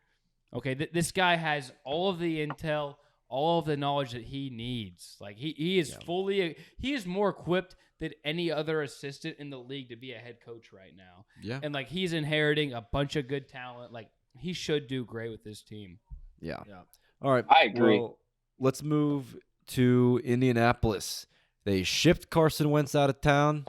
okay, this guy has all of the intel, all of the knowledge that he needs. Like he is he is more equipped than any other assistant in the league to be a head coach right now. Yeah. And like he's inheriting a bunch of good talent. Like he should do great with this team. Yeah. Yeah. All right. I agree. Well, let's move to Indianapolis. They shipped Carson Wentz out of town,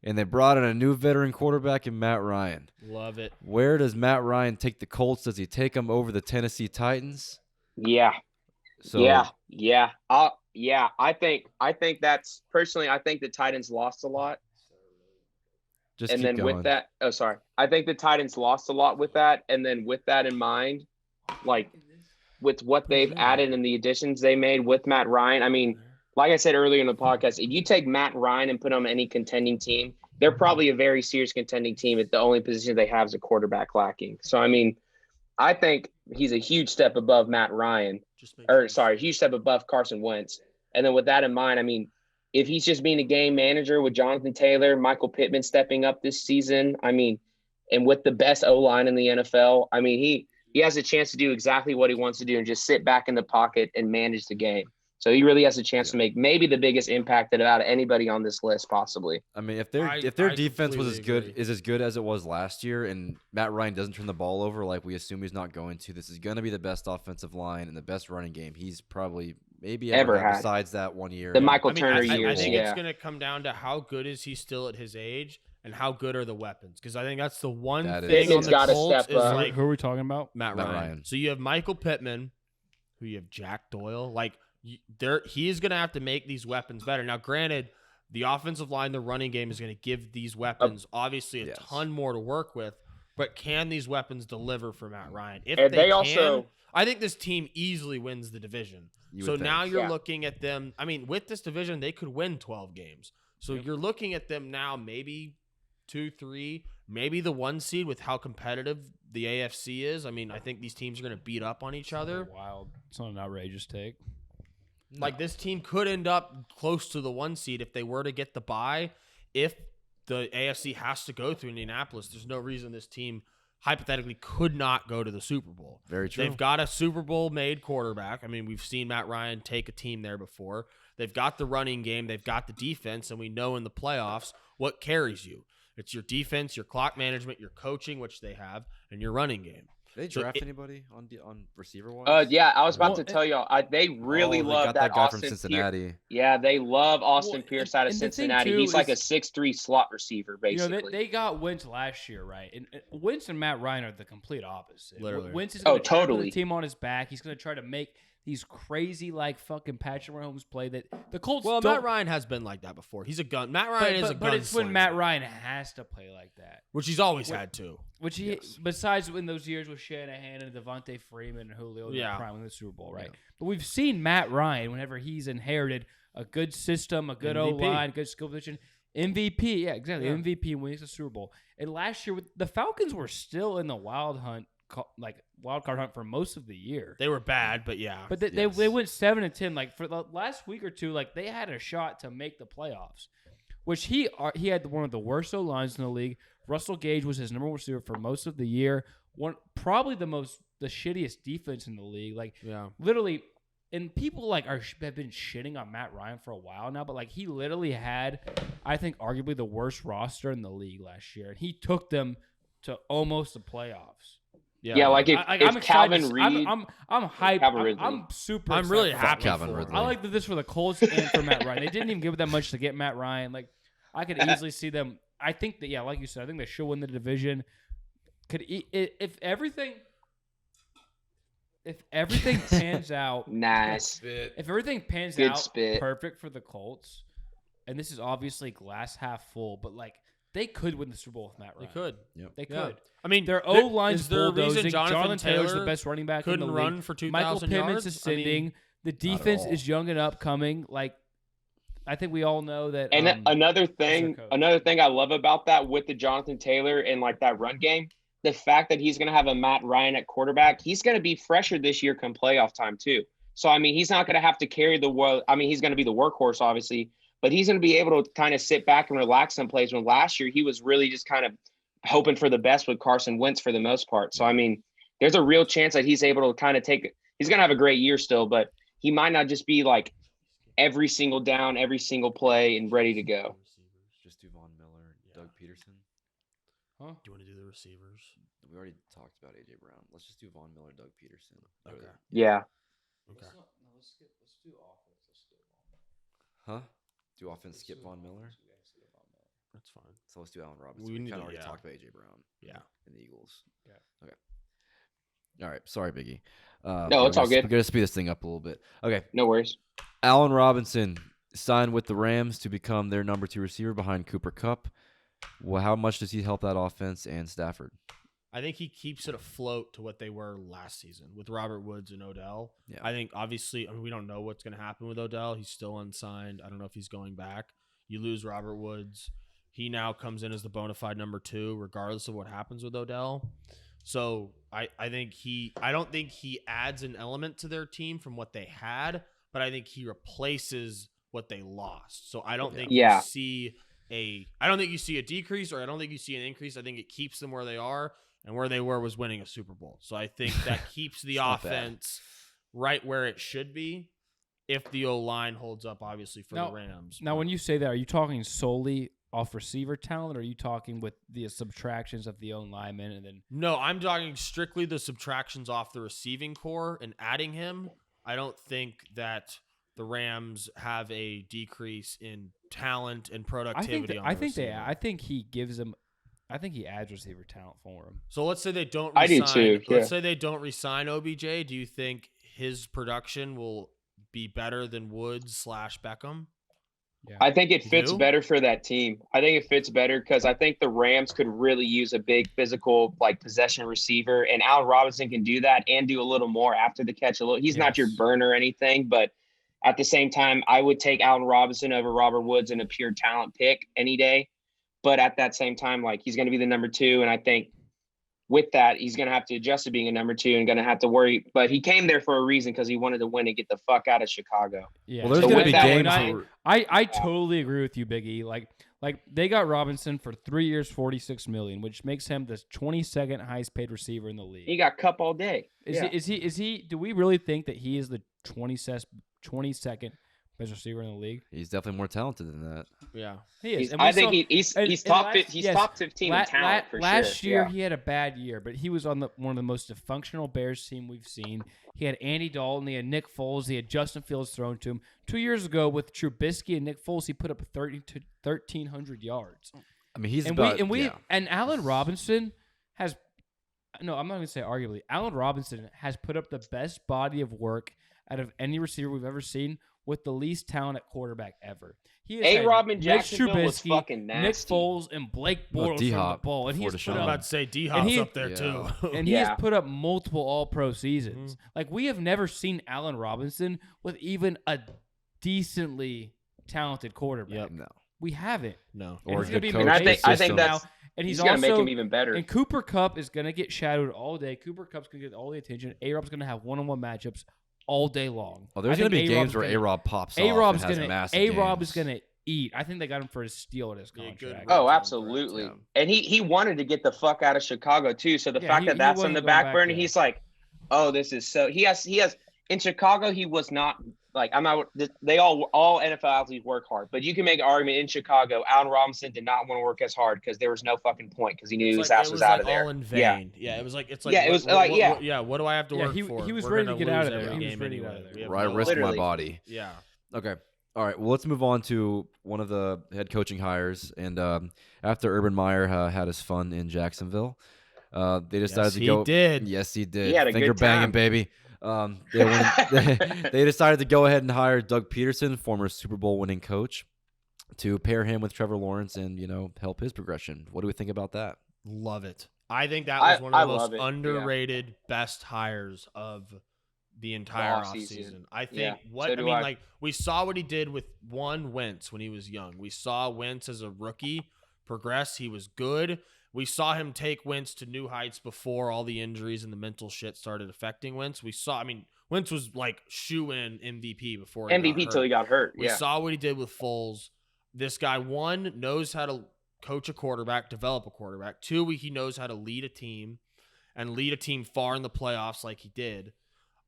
and they brought in a new veteran quarterback in Matt Ryan. Love it. Where does Matt Ryan take the Colts? Does he take them over the Tennessee Titans? Yeah. So Yeah. I think that's personally. I think the Titans lost a lot, just and keep then going. with that, I think the Titans lost a lot with that, and then with that in mind, like with what they've added and the additions they made with Matt Ryan. I mean, like I said earlier in the podcast, if you take Matt Ryan and put him on any contending team, they're probably a very serious contending team at the only position they have is a quarterback lacking. So, I mean, I think he's a huge step above Matt Ryan, huge step above Carson Wentz. And then with that in mind, I mean, if he's just being a game manager with Jonathan Taylor, Michael Pittman stepping up this season, I mean, and with the best O-line in the NFL, I mean, he has a chance to do exactly what he wants to do and just sit back in the pocket and manage the game. So he really has a chance to make maybe the biggest impact out of anybody on this list, possibly. I mean, if their defense was as good as it was last year, and Matt Ryan doesn't turn the ball over like we assume he's not going to, this is going to be the best offensive line and the best running game he's probably maybe ever had besides that 1 year. The Michael Turner years. I think it's going to come down to how good is he still at his age and how good are the weapons, because I think that's the one thing on the Colts is like, who are we talking about? Matt Ryan. So you have Michael Pittman, who you have Jack Doyle, like. He's going to have to make these weapons better. Now, granted, the offensive line, the running game is going to give these weapons obviously a ton more to work with, but can these weapons deliver for Matt Ryan? If they can, I think this team easily wins the division. So now you're looking at them. I mean, with this division, they could win 12 games. So you're looking at them now maybe 2-3, maybe the 1 seed with how competitive the AFC is. I mean, I think these teams are going to beat up on each other. Wild. It's not an outrageous take. Like, this team could end up close to the 1 seed if they were to get the bye. If the AFC has to go through Indianapolis, there's no reason this team hypothetically could not go to the Super Bowl. Very true. They've got a Super Bowl-made quarterback. I mean, we've seen Matt Ryan take a team there before. They've got the running game. They've got the defense, and we know in the playoffs what carries you. It's your defense, your clock management, your coaching, which they have, and your running game. Did they draft anybody on receiver wise? Yeah, I was about to tell y'all. They really love that guy Austin from Cincinnati. Pierce. Yeah, they love Austin Pierce out of Cincinnati. He's like a 6'3" slot receiver, basically. They got Wentz last year, right? And Wentz and Matt Ryan are the complete opposite. Literally. Wentz is going to totally. put the team on his back. He's going to try to make these crazy, like, fucking Patrick Mahomes play that the Colts Matt Ryan has been like that before. He's a gun. Matt Ryan is a gun. But it's when Matt Ryan has to play like that. Which he's always had to. Which besides in those years with Shanahan and Davante Freeman and Julio prime in the Super Bowl, right? Yeah. But we've seen Matt Ryan whenever he's inherited a good system, a good O-line, good skill position. MVP, MVP wins the Super Bowl. And last year, the Falcons were still in the wild hunt wild card hunt for most of the year. They were bad, but yeah. But they went 7-10. Like for the last week or two, like they had a shot to make the playoffs. Which he had one of the worst O-lines in the league. Russell Gage was his number one receiver for most of the year. Probably the shittiest defense in the league. Like literally, and people have been shitting on Matt Ryan for a while now, but like he literally had, I think, arguably the worst roster in the league last year, and he took them to almost the playoffs. Yeah, like if Calvin Reed, I'm hyped. I'm super. I'm really happy. Calvin Ridley. I like this for the Colts and for Matt Ryan. They didn't even give it that much to get Matt Ryan. Like I could easily see them. I think that like you said, I think they should win the division. If everything pans out, nice. If everything pans out perfect for the Colts, and this is obviously glass half full, but like they could win the Super Bowl with Matt Ryan. They could. Yep. They could. Yeah. I mean, their O-line's bulldozing. Jonathan Taylor's the best running back in the league. Couldn't run for 2,000 Michael Pittman's yards. ascending. The defense is young and upcoming. Like, I think we all know that. And another thing I love about that with the Jonathan Taylor and like that run game, the fact that he's going to have a Matt Ryan at quarterback, he's going to be fresher this year come playoff time too. So, I mean, he's not going to have to carry he's going to be the workhorse, obviously, but he's going to be able to kind of sit back and relax some plays when last year he was really just kind of hoping for the best with Carson Wentz for the most part. So, I mean, there's a real chance that he's able to kind of he's going to have a great year still, but he might not just be like every single down, every single play and ready to go. Just do Von Miller, Doug Pederson. Huh? Do you want to do the receivers? We already talked about A.J. Brown. Let's just do Von Miller, Doug Pederson. Okay. Yeah. Okay. Let's do offense. Let's skip Von Miller. Huh? Do offense, skip Von Miller? That's fine. So let's do Allen Robinson. We kind of already talked about A.J. Brown. Yeah. And the Eagles. Okay. All right. Sorry, Biggie. No, it's all good. We're going to speed this thing up a little bit. Okay. No worries. Allen Robinson signed with the Rams to become their number 2 receiver behind Cooper Kupp. Well, how much does he help that offense and Stafford? I think he keeps it afloat to what they were last season with Robert Woods and Odell. Yeah. I think, obviously, we don't know what's going to happen with Odell. He's still unsigned. I don't know if he's going back. You lose Robert Woods. He now comes in as the bona fide number 2, regardless of what happens with Odell. So I don't think he adds an element to their team from what they had, but I think he replaces what they lost. So I don't think you see a decrease, or I don't think you see an increase. I think it keeps them where they are, and where they were was winning a Super Bowl. So I think that keeps the offense right where it should be if the O-line holds up, obviously, for the Rams. Now, when you say that, are you talking solely off receiver talent, or are you talking with the subtractions of the O-lineman and then? No, I'm talking strictly the subtractions off the receiving core and adding him. I don't think that the Rams have a decrease in talent and productivity. I think he gives them. I think he adds receiver talent for him. So let's say they don't. I do too. Yeah. Let's say they don't re-sign OBJ. Do you think his production will be better than Woods / Beckham? Yeah. I think it fits better for that team. I think it fits better because I think the Rams could really use a big physical, like, possession receiver, and Allen Robinson can do that and do a little more after the catch. He's not your burner or anything, but at the same time, I would take Allen Robinson over Robert Woods in a pure talent pick any day. But at that same time, like, he's going to be the number 2, and I think with that, he's going to have to adjust to being a number 2 and going to have to worry. But he came there for a reason, because he wanted to win and get the fuck out of Chicago. Yeah. Well, there's going to be games. I totally agree with you, Big E. Like they got Robinson for 3 years, $46 million, which makes him the 22nd highest paid receiver in the league. He got Cup all day. Is he? Do we really think that he is the 22nd best receiver in the league? He's definitely more talented than that. Yeah, he is. I think he's top 15 in talent for sure. Last year he had a bad year, but he was on one of the most dysfunctional Bears team we've seen. He had Andy Dalton, he had Nick Foles, he had Justin Fields thrown to him. 2 years ago with Trubisky and Nick Foles, he put up 1,300 yards. I mean, and Allen Robinson has. No, I'm not going to say arguably. Allen Robinson has put up the best body of work out of any receiver we've ever seen, with the least talent at quarterback ever. A-Rob in Jacksonville was fucking nasty. Nick Foles and Blake Bortles from the ball. And he's I'm about to say D-Hop's up there too. And he has put up multiple all-pro seasons. Mm-hmm. Like, we have never seen Allen Robinson with even a decently talented quarterback. No. We haven't. No. Or it's going to be I think that's... And he's going to also make him even better. And Cooper Kupp is going to get shadowed all day. Cooper Kupp's going to get all the attention. A-Rob's going to have one-on-one matchups all day long. Oh, there's going to be games where A-Rob pops off. A-Rob is going to eat. I think they got him for his steal in his contract. Oh, absolutely. Yeah. And he wanted to get the fuck out of Chicago too. So the fact that that's on the back burner, he's like, oh, this is so. He has in Chicago. He was not like I'm not. They all NFL athletes work hard, but you can make an argument in Chicago. Allen Robinson did not want to work as hard because there was no fucking point because he knew his ass was out of there. All in vain. Yeah, it was like it was like what do I have to work for? He was ready to get out of there. He was ready to get out of there. I risk my body. Yeah. Okay. All right, well, let's move on to one of the head coaching hires. And after Urban Meyer had his fun in Jacksonville, they decided to go. Yes, he did. He had a Finger good banging, time. baby. They decided to go ahead and hire Doug Pederson, former Super Bowl winning coach, to pair him with Trevor Lawrence and help his progression. What do we think about that? Love it. I think that was one of the most underrated, best hires of the entire offseason. I think we saw what he did with Wentz when he was young. We saw Wentz as a rookie progress. He was good. We saw him take Wentz to new heights before all the injuries and the mental shit started affecting Wentz. Wentz was like shoe-in MVP before MVP till he got hurt. We saw what he did with Foles. This guy, one, knows how to coach a quarterback, develop a quarterback. Two, he knows how to lead a team and lead a team far in the playoffs like he did.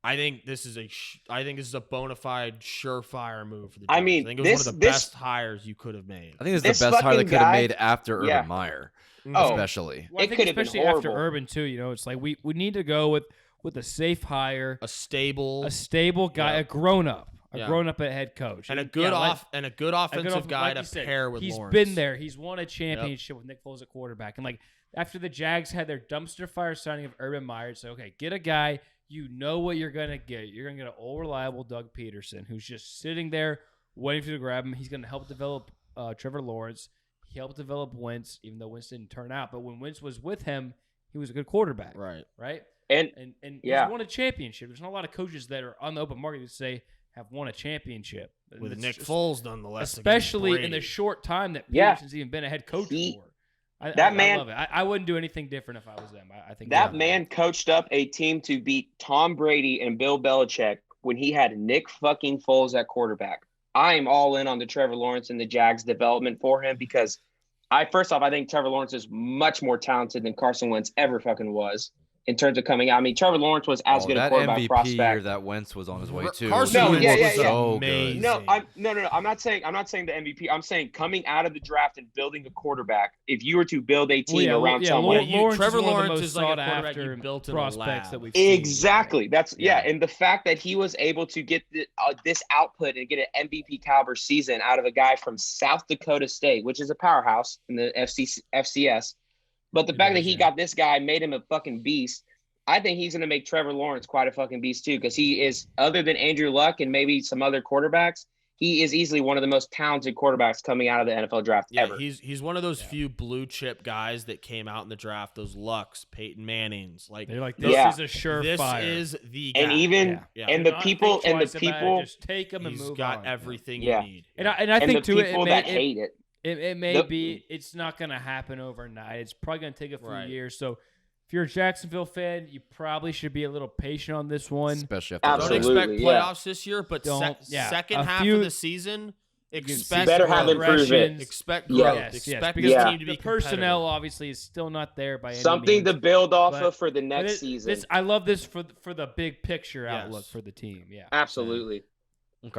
I think this is a bona fide surefire move for the Giants. I think it was one of the best hires you could have made. I think this is the best hire they could have made after Urban Meyer, especially. Well, I think especially after Urban too. It's like we need to go with a safe hire, a stable guy, a grown up at head coach, and a good offensive guy to pair with Lawrence. He's been there. He's won a championship with Nick Foles at quarterback, and like after the Jags had their dumpster fire signing of Urban Meyer, so okay, get a guy. You know what you're going to get. You're going to get an old, reliable Doug Pederson who's just sitting there waiting for you to grab him. He's going to help develop Trevor Lawrence. He helped develop Wentz, even though Wentz didn't turn out. But when Wentz was with him, he was a good quarterback. Right? And he's won a championship. There's not a lot of coaches that are on the open market that say have won a championship. With Nick Foles, nonetheless. Especially in the short time that Pederson's even been a head coach for. I love it. I wouldn't do anything different if I was them. I think that man coached up a team to beat Tom Brady and Bill Belichick when he had Nick fucking Foles at quarterback. I am all in on the Trevor Lawrence and the Jags development for him because I think Trevor Lawrence is much more talented than Carson Wentz ever fucking was in terms of coming out. I mean, Trevor Lawrence was as good a quarterback MVP prospect. Year that Wentz was on his way to. Carson Wentz was so amazing. good. I'm not saying the MVP. I'm saying coming out of the draft and building a quarterback. If you were to build a team around someone, Trevor Lawrence is like a quarterback you built in a lab. That we've seen. Exactly. That's and the fact that he was able to get this output and get an MVP caliber season out of a guy from South Dakota State, which is a powerhouse in the FCS, but the fact that he got this guy made him a fucking beast. I think he's going to make Trevor Lawrence quite a fucking beast too, because he is, other than Andrew Luck and maybe some other quarterbacks, he is easily one of the most talented quarterbacks coming out of the NFL draft ever. He's one of those few blue chip guys that came out in the draft. Those Lucks, Peyton Mannings, they're like this is a surefire. This is the guy. And even and the people just take him and move on. He's got everything you need. And I think too, people that hate it. It may be. It's not going to happen overnight. It's probably going to take a few years. So. If you're a Jacksonville fan, you probably should be a little patient on this one. Especially after don't expect playoffs this year, but second half of the season, expect better have improvement. Expect growth. Expect this team to be the personnel obviously is still not there by any something means, to build off of for the next season. I love this for the big picture outlook for the team. Yeah, absolutely. Okay.